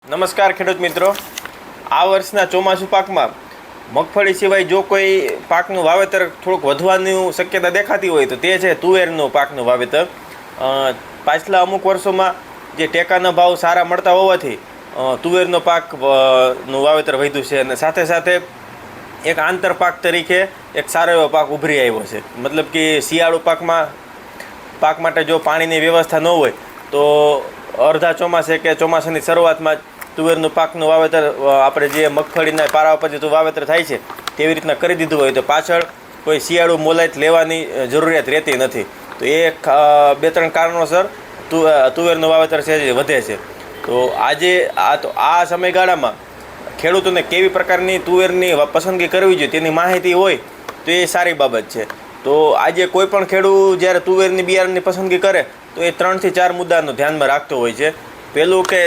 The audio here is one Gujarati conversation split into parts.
નમસ્કાર ખેડૂત મિત્રો, આ વર્ષના ચોમાસુ પાકમાં મગફળી સિવાય જો કોઈ પાકનું વાવેતર થોડુંક વધવાની શક્યતા દેખાતી હોય તો તે છે તુવેરનું પાકનું વાવેતર. પાછલા અમુક વર્ષોમાં જે ટેકાના ભાવ સારા મળતા હોવાથી તુવેરનો પાકનું વાવેતર વધ્યું છે અને સાથે સાથે એક આંતર પાક તરીકે એક સારો એવો પાક ઉભરી આવ્યો છે. મતલબ કે શિયાળુ પાક માટે જો પાણીની વ્યવસ્થા ન હોય તો અડધા ચોમાસે કે ચોમાસાની શરૂઆતમાં તુવેરનું પાકનું વાવેતર આપણે જે મગફળીના પારા પદ્ધતિનું વાવેતર થાય છે તેવી રીતના કરી દીધું હોય તો પાછળ કોઈ શિયાળુ મોલાઈત લેવાની જરૂરિયાત રહેતી નથી. તો એ 2-3 કારણોસર તુવેરનું વાવેતર છે જે વધે છે. તો આજે આ સમયગાળામાં ખેડૂતોને કેવી પ્રકારની તુવેરની પસંદગી કરવી જોઈએ તેની માહિતી હોય તો એ સારી બાબત છે. તો આજે કોઈ પણ ખેડૂત જ્યારે તુવેરની બિયારણની પસંદગી કરે તો એ 3 થી 4 મુદ્દાનો ધ્યાનમાં રાખતો હોય છે. પહેલું કે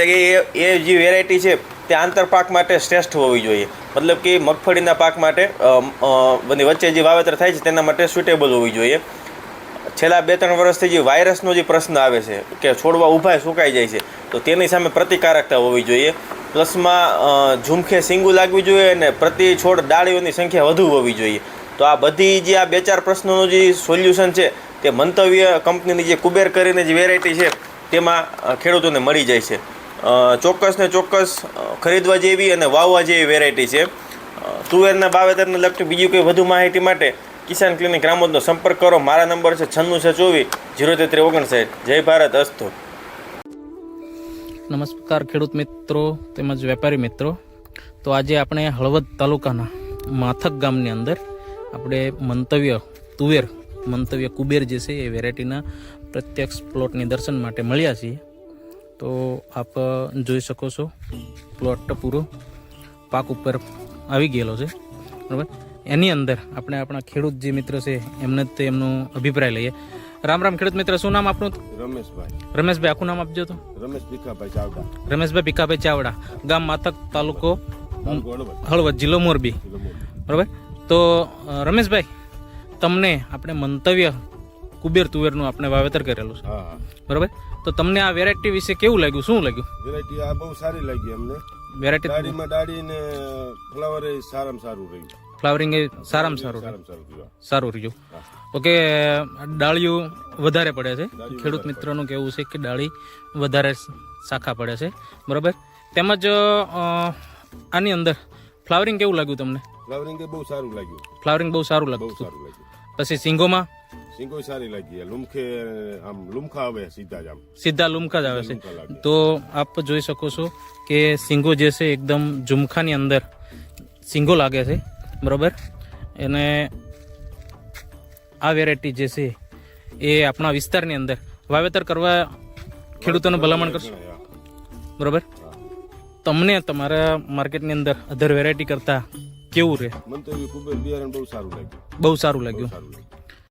એ જે વેરાયટી છે તે આંતરપાક માટે શ્રેષ્ઠ હોવી જોઈએ. મતલબ કે મગફળીના પાક માટે વચ્ચે જે વાવેતર થાય છે તેના માટે સુટેબલ હોવી જોઈએ. છેલ્લા 2-3 વર્ષથી જે વાયરસનો જે પ્રશ્ન આવે છે કે છોડવા ઊભા સુકાઈ જાય છે તો તેની સામે પ્રતિકારકતા હોવી જોઈએ. પ્લસમાં ઝુમખે સીંગું લાગવી જોઈએ અને પ્રતિ છોડ ડાળીઓની સંખ્યા વધુ હોવી જોઈએ. તો આ બધી જે આ 2-4 પ્રશ્નોનું જે સોલ્યુશન છે તે મંતવ્ય કંપનીની જે કુબેર કરીને જે વેરાયટી છે તેમાં ખેડૂતોને મળી જાય છે. ચોક્કસ ને ચોક્કસ ખરીદવા જેવી અને વાવવા જેવી વેરાયટી છે. તુવેરના વાવેતરને લગતી બીજી કોઈ વધુ માહિતી માટે કિસાન ક્લિનિક રામોદનો સંપર્ક કરો. મારા નંબર છે 9624 03359. જય ભારત અસ્તુ. નમસ્કાર ખેડૂત મિત્રો તેમજ વેપારી મિત્રો. તો આજે આપણે હળવદ તાલુકાના માથક ગામની અંદર આપણે મંતવ્ય કુબેર જે છે એ વેરાયટીના પ્રત્યક્ષ પ્લોટની દર્શન માટે મળ્યા છીએ. તો આપ જોઈ શકો છો પ્લોટ પૂરો પાક ઉપર આવી ગયેલો છે, બરાબર. એની અંદર આપણે આપણા ખેડૂત જે મિત્ર છે એમને તે એમનો અભિપ્રાય લઈએ. રામ રામ ખેડૂત મિત્ર, શું નામ આપનું? રમેશભાઈ, આખું નામ આપજો તો. રમેશભાઈ ભીખાભાઈ ચાવડા, ગામ માથક, તાલુકો હળવદ, જિલ્લો મોરબી, બરાબર. તો રમેશભાઈ, તમને આપણે મંતવ્ય કુબેર તુવેરનું આપણે વાવેતર કરેલું છે, બરાબર. તો તમને આ વેરાયટી વિશે કેવું લાગ્યું, શું લાગ્યું? વેરાયટી આ બહુ સારી લાગી અમને. વેરાયટી દાડી ને ફ્લાવર એ સારામાં સારું રહ્યું, ફ્લાવરિંગ એ સારામાં સારું રહ્યું. ઓકે, ડાળીઓ વધારે પડે છે. ખેડૂત મિત્રોનું કહેવું છે કે ડાળી વધારે શાખા પડે છે, બરાબર. તેમજ આની અંદર ફ્લાવરિંગ કેવું લાગ્યું તમને? ફ્લાવરિંગ બહુ સારું લાગ્યું. ફ્લાવરિંગ બહુ સારું લાગ્યું. પછી સિંગોમાં સારી લાગી. લુમખા આવે સીધા લુમખા જ આવે છે. તો આપ જોઈ શકો છો કે સિંગો જે છે એકદમ ઝુમખાની અંદર સિંગો લાગે છે, બરાબર. અને આ વેરાયટી જે છે એ આપણા વિસ્તારની અંદર વાવેતર કરવા ખેડૂતોને ભલામણ કરશો, બરાબર. તમને તમારા માર્કેટની અંદર અધર વેરાયટી કરતા કેવું રહે? મંતવ્ય કુબેર બિયારણ બહુ સારું લાગ્યું. બહુ સારું લાગ્યું.